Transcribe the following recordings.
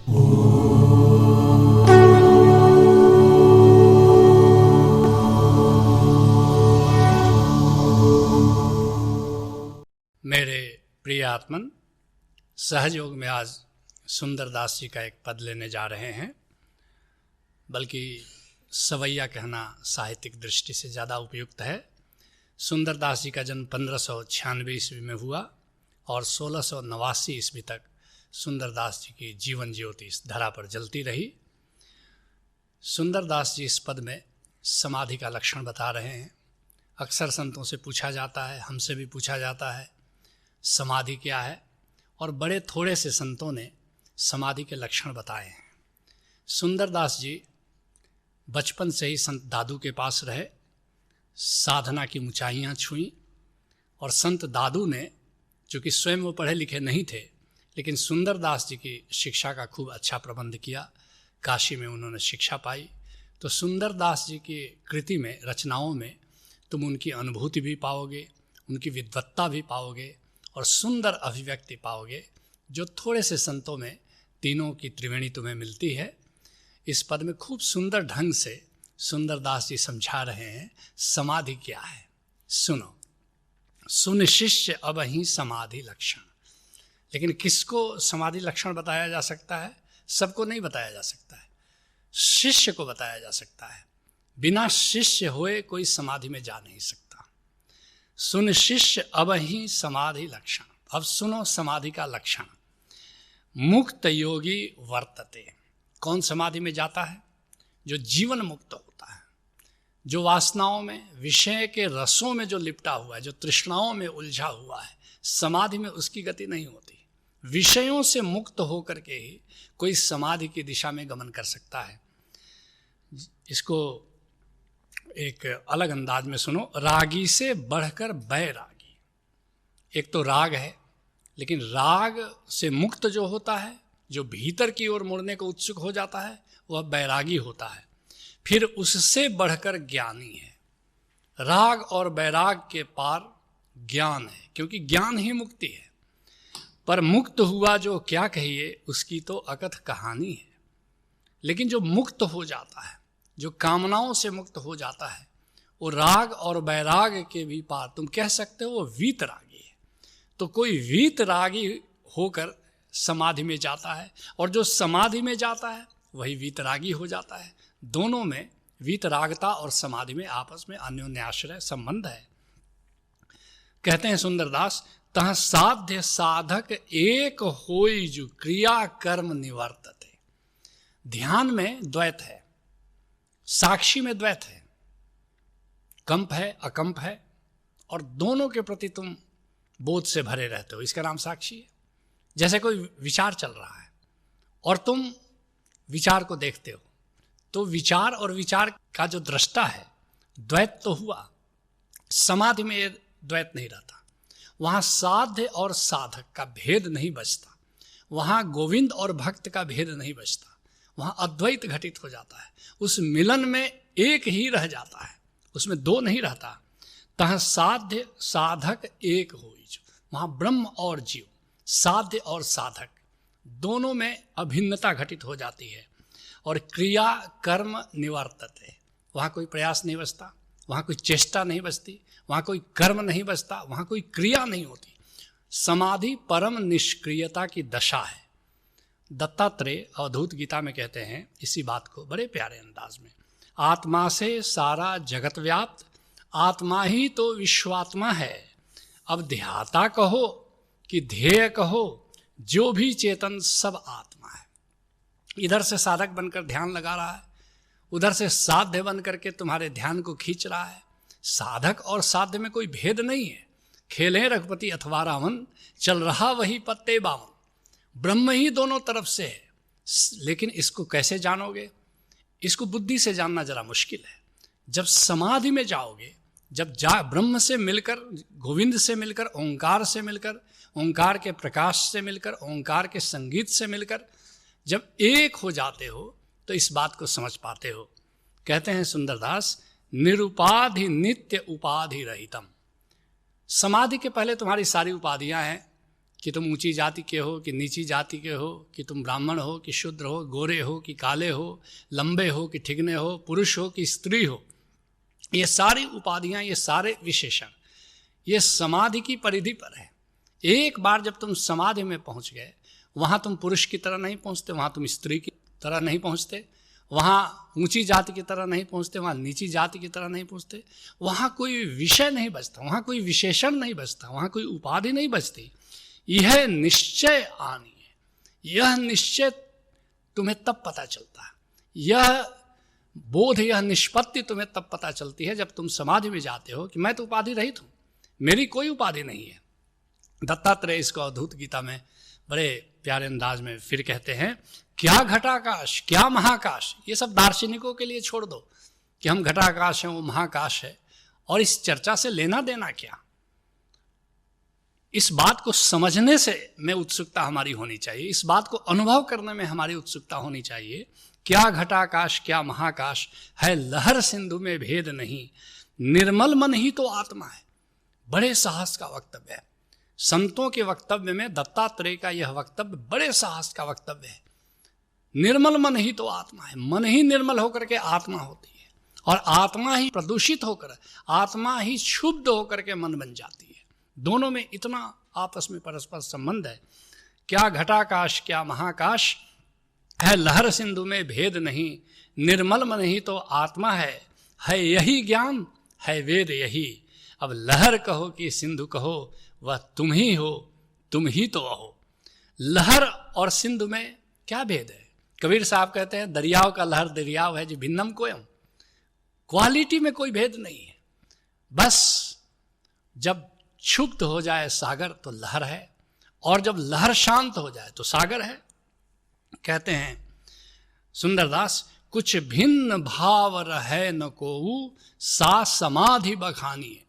मेरे प्रिय आत्मन, सहजयोग में आज सुंदरदास जी का एक पद लेने जा रहे हैं। बल्कि सवैया कहना साहित्यिक दृष्टि से ज़्यादा उपयुक्त है। सुंदरदास जी का जन्म 1596 ईस्वी में हुआ और 1689 ईस्वी तक सुंदरदास जी की जीवन ज्योति इस धरा पर जलती रही। सुंदरदास जी इस पद में समाधि का लक्षण बता रहे हैं। अक्सर संतों से पूछा जाता है, हमसे भी पूछा जाता है, समाधि क्या है, और बड़े थोड़े से संतों ने समाधि के लक्षण बताए हैं। सुंदरदास जी बचपन से ही संत दादू के पास रहे, साधना की ऊंचाइयां छुईं, और संत दादू ने, चूँकि स्वयं वो पढ़े लिखे नहीं थे, लेकिन सुंदरदास जी की शिक्षा का खूब अच्छा प्रबंध किया। काशी में उन्होंने शिक्षा पाई। तो सुंदरदास जी की कृति में, रचनाओं में तुम उनकी अनुभूति भी पाओगे, उनकी विद्वत्ता भी पाओगे और सुंदर अभिव्यक्ति पाओगे, जो थोड़े से संतों में तीनों की त्रिवेणी तुम्हें मिलती है। इस पद में खूब सुंदर ढंग से सुंदरदास जी समझा रहे हैं समाधि क्या है। सुनो, सुन शिष्य अब ही समाधि लक्षण। लेकिन किसको समाधि लक्षण बताया जा सकता है? सबको नहीं बताया जा सकता है, शिष्य को बताया जा सकता है। बिना शिष्य हुए कोई समाधि में जा नहीं सकता। सुन शिष्य अब ही समाधि लक्षण। अब सुनो समाधि का लक्षण। मुक्त योगी वर्तते। कौन समाधि में जाता है? जो जीवन मुक्त होता है, जो वासनाओं में, विषय के रसों में जो लिपटा हुआ है, जो तृष्णाओं में उलझा हुआ है, समाधि में उसकी गति नहीं होती। विषयों से मुक्त होकर के ही कोई समाधि की दिशा में गमन कर सकता है। इसको एक अलग अंदाज में सुनो। रागी से बढ़कर बैरागी। एक तो राग है, लेकिन राग से मुक्त जो होता है, जो भीतर की ओर मुड़ने को उत्सुक हो जाता है, वह बैरागी होता है। फिर उससे बढ़कर ज्ञानी है। राग और बैराग के पार ज्ञान है, क्योंकि ज्ञान ही मुक्ति है। पर मुक्त हुआ जो क्या कहिए, उसकी तो अकथ कहानी है। लेकिन जो मुक्त हो जाता है, जो कामनाओं से मुक्त हो जाता है, वो राग और बैराग के भी पार, तुम कह सकते हो वो वीतरागी है। तो कोई वीतरागी होकर समाधि में जाता है, और जो समाधि में जाता है वही वीतरागी हो जाता है। दोनों में, वीतरागता और समाधि में आपस में अन्योन्याश्रय संबंध है। कहते हैं सुंदरदास, तह साध्य साधक एक होई जो क्रिया कर्म निवर्तते। ध्यान में द्वैत है, साक्षी में द्वैत है, कंप है, अकंप है, और दोनों के प्रति तुम बोध से भरे रहते हो। इसका नाम साक्षी है। जैसे कोई विचार चल रहा है और तुम विचार को देखते हो, तो विचार और विचार का जो दृष्टा है, द्वैत तो हुआ। समाधि में ये द्वैत नहीं रहता। वहाँ साध्य और साधक का भेद नहीं बचता। वहाँ गोविंद और भक्त का भेद नहीं बचता। वहाँ अद्वैत घटित हो जाता है। उस मिलन में एक ही रह जाता है, उसमें दो नहीं रहता। तह साध्य साधक एक होई जो। वहाँ ब्रह्म और जीव, साध्य और साधक, दोनों में अभिन्नता घटित हो जाती है। और क्रिया कर्म निवर्तते। वहाँ कोई प्रयास नहीं बचता, वहाँ कोई चेष्टा नहीं बचती, वहाँ कोई कर्म नहीं बचता, वहाँ कोई क्रिया नहीं होती। समाधि परम निष्क्रियता की दशा है। दत्तात्रेय अवधूत गीता में कहते हैं इसी बात को बड़े प्यारे अंदाज में, आत्मा से सारा जगत व्याप्त, आत्मा ही तो विश्वात्मा है। अब ध्याता कहो कि ध्येय कहो, जो भी चेतन सब आत्मा है। इधर से साधक बनकर ध्यान लगा रहा है, उधर से साध्य बन करके तुम्हारे ध्यान को खींच रहा है। साधक और साध्य में कोई भेद नहीं है। खेले रघुपति अथवा रावण, चल रहा वही पत्ते बावन। ब्रह्म ही दोनों तरफ से है। लेकिन इसको कैसे जानोगे? इसको बुद्धि से जानना जरा मुश्किल है। जब समाधि में जाओगे, जब ब्रह्म से मिलकर, गोविंद से मिलकर, ओंकार से मिलकर, ओंकार के प्रकाश से मिलकर, ओंकार के संगीत से मिलकर जब एक हो जाते हो, तो इस बात को समझ पाते हो। कहते हैं सुंदरदास, निरुपाधि नित्य उपाधि रहितम। समाधि के पहले तुम्हारी सारी उपाधियां हैं, कि तुम ऊंची जाति के हो कि नीची जाति के हो, कि तुम ब्राह्मण हो कि शूद्र हो, गोरे हो कि काले हो, लंबे हो कि ठिगने हो, पुरुष हो कि स्त्री हो। ये सारी उपाधियां, ये सारे विशेषण, ये समाधि की परिधि पर है। एक बार जब तुम समाधि में पहुंच गए, वहाँ तुम पुरुष की तरह नहीं पहुँचते, वहाँ तुम स्त्री की तरह नहीं पहुँचते, वहाँ ऊंची जाति की तरह नहीं पहुँचते, वहाँ नीची जाति की तरह नहीं पहुँचते, वहाँ कोई विषय नहीं बचता, वहाँ कोई विशेषण नहीं बचता, वहाँ कोई उपाधि नहीं बचती। यह निश्चय आनी है, यह निश्चय तुम्हें तब पता चलता है, यह बोध, यह निष्पत्ति तुम्हें तब पता चलती है जब तुम समाधि में जाते हो कि मैं तो उपाधि रहित हूँ, मेरी कोई उपाधि नहीं है। दत्तात्रेय इसको अवधूत गीता में बड़े प्यारे अंदाज में फिर कहते हैं, क्या घटाकाश, क्या महाकाश। ये सब दार्शनिकों के लिए छोड़ दो कि हम घटाकाश हैं, वो महाकाश है, और इस चर्चा से लेना देना क्या। इस बात को समझने से में उत्सुकता हमारी होनी चाहिए, इस बात को अनुभव करने में हमारी उत्सुकता होनी चाहिए। क्या घटाकाश, क्या महाकाश है, लहर सिंधु में भेद नहीं, निर्मल मन ही तो आत्मा है। बड़े साहस का वक्तव्य है। संतों के वक्तव्य में दत्तात्रेय का यह वक्तव्य बड़े साहस का वक्तव्य है। निर्मल मन ही तो आत्मा है, मन ही निर्मल होकर के आत्मा होती है, और आत्मा ही प्रदूषित होकर, आत्मा ही क्षुब्ध होकर के मन बन जाती है। दोनों में इतना आपस में परस्पर संबंध है। क्या घटाकाश, क्या महाकाश है, लहर सिंधु में भेद नहीं, निर्मल मन ही तो आत्मा है यही ज्ञान, है वेद यही। अब लहर कहो कि सिंधु कहो, वह तुम ही हो, तुम ही तो हो। लहर और सिंधु में क्या भेद है? कबीर साहब कहते हैं, दरियाव का लहर दरियाव है जी, भिन्नम कोयम। क्वालिटी में कोई भेद नहीं है, बस जब क्षुब्ध हो जाए सागर तो लहर है, और जब लहर शांत हो जाए तो सागर है। कहते हैं सुंदरदास, कुछ भिन्न भाव रहे न कोऊ, सा समाधि बखानी है।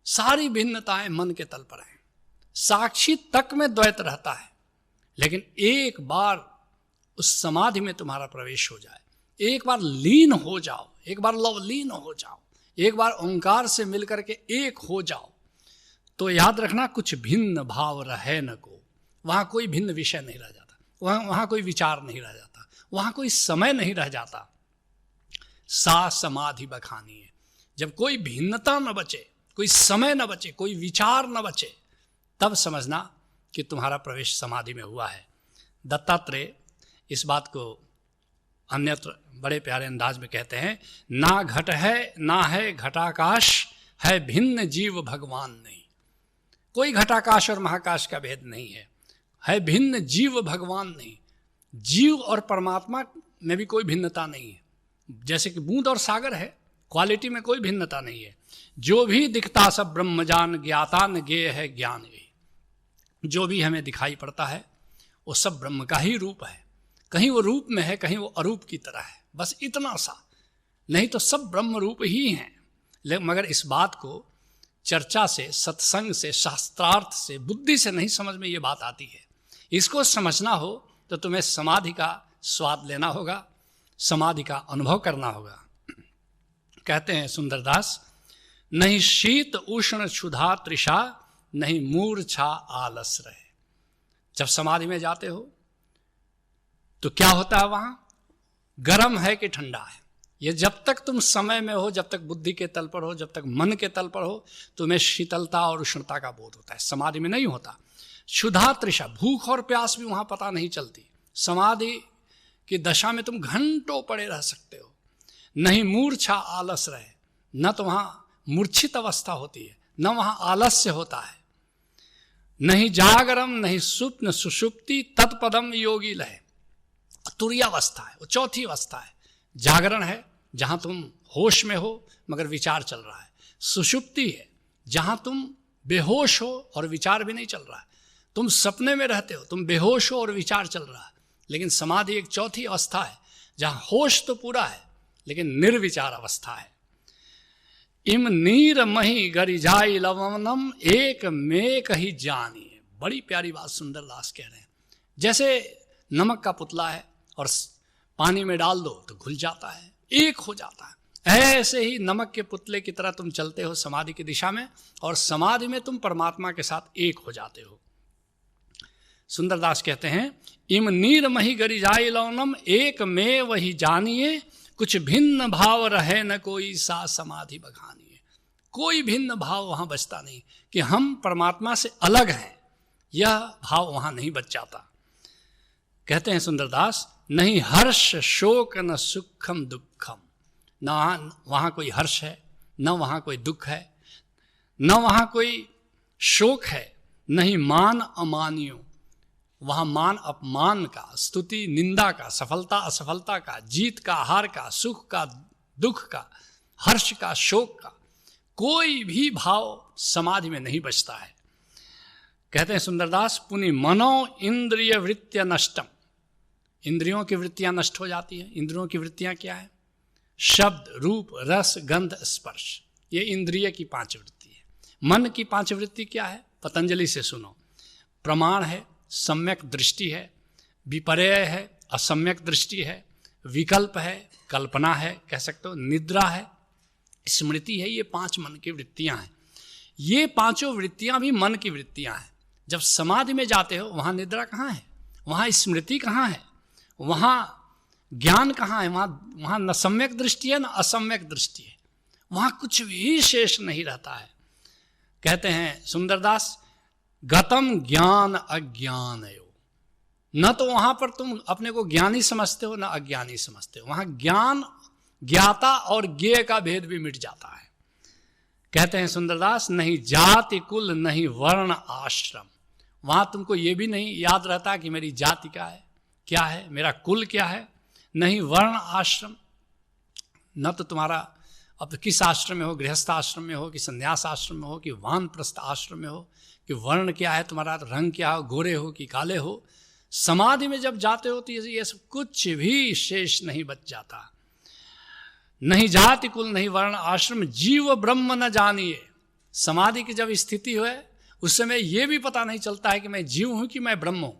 सारी भिन्नताएं मन के तल पर हैं, साक्षी तक में द्वैत रहता है, लेकिन एक बार उस समाधि में तुम्हारा प्रवेश हो जाए, एक बार लीन हो जाओ, एक बार लवलीन हो जाओ, एक बार ओंकार से मिलकर के एक हो जाओ, तो याद रखना कुछ भिन्न भाव रहे न को। वहाँ कोई भिन्न विषय नहीं रह जाता, वहाँ कोई विचार नहीं रह जाता, वहाँ कोई समय नहीं रह जाता। सा समाधि बखानी है। जब कोई भिन्नता न बचे, कोई समय न बचे, कोई विचार न बचे, तब समझना कि तुम्हारा प्रवेश समाधि में हुआ है। दत्तात्रेय इस बात को अन्यत्र बड़े प्यारे अंदाज में कहते हैं, ना घट है ना है घटाकाश, है भिन्न जीव भगवान नहीं। कोई घटाकाश और महाकाश का भेद नहीं है भिन्न जीव भगवान नहीं। जीव और परमात्मा में भी कोई भिन्नता नहीं है, जैसे कि बूंद और सागर है, क्वालिटी में कोई भिन्नता नहीं है। जो भी दिखता सब ब्रह्म जान, ज्ञाता न ज्ञेय है ज्ञान यही। जो भी हमें दिखाई पड़ता है वो सब ब्रह्म का ही रूप है, कहीं वो रूप में है, कहीं वो अरूप की तरह है, बस इतना सा, नहीं तो सब ब्रह्म रूप ही हैं। मगर इस बात को चर्चा से, सत्संग से, शास्त्रार्थ से, बुद्धि से नहीं समझ में ये बात आती है। इसको समझना हो तो तुम्हें समाधि का स्वाद लेना होगा, समाधि का अनुभव करना होगा। कहते हैं सुंदरदास, नहीं शीत उष्ण क्षुधा तृषा, नहीं मूर्छा आलस रहे। जब समाधि में जाते हो तो क्या होता है, वहां गर्म है कि ठंडा है, ये जब तक तुम समय में हो, जब तक बुद्धि के तल पर हो, जब तक मन के तल पर हो, तुम्हें शीतलता और उष्णता का बोध होता है। समाधि में नहीं होता। क्षुधा तृषा, भूख और प्यास भी वहां पता नहीं चलती। समाधि की दशा में तुम घंटों पड़े रह सकते हो। नहीं मूर्छा आलस रहे, न तो वहां मूर्छित अवस्था होती है, न वहां आलस्य होता है। नहीं जागरम नहीं स्वप्न सुषुप्ति, तत्पदम योगी लहे। तुर्यावस्था है, वो चौथी अवस्था है। जागरण है जहां तुम होश में हो मगर विचार चल रहा है। सुषुप्ति है जहां तुम बेहोश हो और विचार भी नहीं चल रहा है। तुम सपने में रहते हो, तुम बेहोश हो और विचार चल रहा है। लेकिन समाधि एक चौथी अवस्था है जहां होश तो पूरा है लेकिन निर्विचार अवस्था है। इम नीर मही गरिजाई लवनम, एक मेक ही जानिए। बड़ी प्यारी बात सुंदरदास कह रहे हैं। जैसे नमक का पुतला है और पानी में डाल दो तो घुल जाता है, एक हो जाता है। ऐसे ही नमक के पुतले की तरह तुम चलते हो समाधि की दिशा में, और समाधि में तुम परमात्मा के साथ एक हो जाते हो। सुंदरदास कहते हैं, इम नीर मही गरी जाय लौनम एक में वही जानिए, कुछ भिन्न भाव रहे न कोई सा समाधि बखानिए। कोई भिन्न भाव वहाँ बचता नहीं कि हम परमात्मा से अलग हैं, यह भाव वहाँ नहीं बच जाता। कहते हैं सुंदरदास, नहीं हर्ष शोक न सुखम दुखम, न वहाँ कोई हर्ष है, न वहाँ कोई दुख है, न वहाँ कोई शोक है, नहीं मान अमानियो, वहाँ मान अपमान का, स्तुति निंदा का, सफलता असफलता का, जीत का हार का, सुख का दुख का, हर्ष का शोक का, कोई भी भाव समाधि में नहीं बचता है। कहते हैं सुंदरदास, पुनि मनो इंद्रिय वृत्तियां नष्टम, इंद्रियों की वृत्तियां नष्ट हो जाती हैं। इंद्रियों की वृत्तियां क्या है? शब्द, रूप, रस, गंध, स्पर्श, ये इंद्रिय की 5 वृत्ति है। मन की 5 वृत्ति क्या है? पतंजलि से सुनो। प्रमाण है, सम्यक दृष्टि है, विपर्य है, असम्यक दृष्टि है, विकल्प है, कल्पना है, कह सकते हो निद्रा है, स्मृति है। ये 5 मन की वृत्तियां हैं। ये 5 वृत्तियां भी मन की वृत्तियां हैं। जब समाधि में जाते हो वहां निद्रा कहाँ है? वहां स्मृति कहाँ है? वहां ज्ञान कहाँ है? वहां न सम्यक दृष्टि है न असम्यक दृष्टि है। वहां कुछ भी शेष नहीं रहता है। कहते हैं सुंदरदास, गतम ज्ञान अज्ञानयो, न तो वहां पर तुम अपने को ज्ञानी समझते हो न अज्ञानी समझते हो। वहां ज्ञान, ज्ञाता और ज्ञेय का भेद भी मिट जाता है। कहते हैं सुंदरदास, नहीं जाति कुल नहीं वर्ण आश्रम, वहां तुमको ये भी नहीं याद रहता कि मेरी जाति क्या है, मेरा कुल क्या है, नहीं वर्ण आश्रम, न तो तुम्हारा अब किस आश्रम में हो, गृहस्थ आश्रम में हो कि संन्यास आश्रम में हो कि वानप्रस्थ आश्रम में हो, कि वर्ण क्या है तुम्हारा, रंग क्या हो, गोरे हो कि काले हो। समाधि में जब जाते हो तो ये सब कुछ भी शेष नहीं बच जाता। नहीं जाति कुल नहीं वर्ण आश्रम, जीव ब्रह्म न जानिए। समाधि की जब स्थिति हो उस समय यह भी पता नहीं चलता है कि मैं जीव हूं कि मैं ब्रह्म हूं।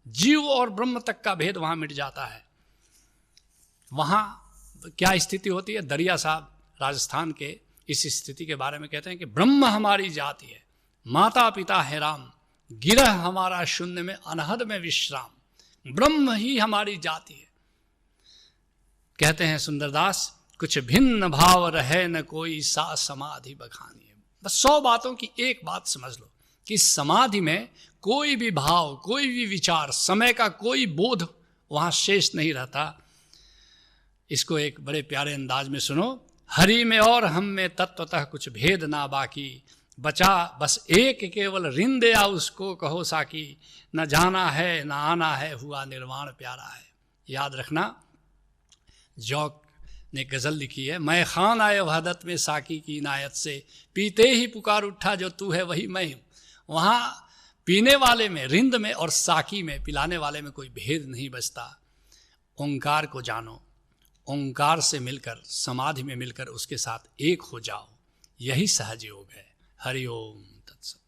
जीव और ब्रह्म तक का भेद वहां मिट जाता है। वहां क्या स्थिति होती है? दरिया साहब राजस्थान के इस स्थिति के बारे में कहते हैं कि ब्रह्म हमारी जाति है, माता पिता है राम, गिरह हमारा शून्य में अनहद में विश्राम, ब्रह्म ही हमारी जाति है। कहते हैं सुंदरदास, कुछ भिन्न भाव रहे न कोई सा समाधि बखानी है। बस 100 बातों की एक बात समझ लो कि समाधि में कोई भी भाव, कोई भी विचार, समय का कोई बोध वहां शेष नहीं रहता। इसको एक बड़े प्यारे अंदाज में सुनो। हरि में और हम में तत्वतः कुछ भेद ना बाकी, बचा बस एक केवल रिंदे आ उसको कहो साकी, न जाना है न आना है हुआ निर्वाण प्यारा है। याद रखना, जौक ने गजल लिखी है, मैं खान आए वहदत में साकी की इनायत से, पीते ही पुकार उठा जो तू है वही मैं हूं। वहां पीने वाले में, रिंद में और साकी में, पिलाने वाले में कोई भेद नहीं बचता। ओंकार को जानो, ओंकार से मिलकर, समाधि में मिलकर उसके साथ एक हो जाओ, यही सहज योग है। हरि ओम तत्सत।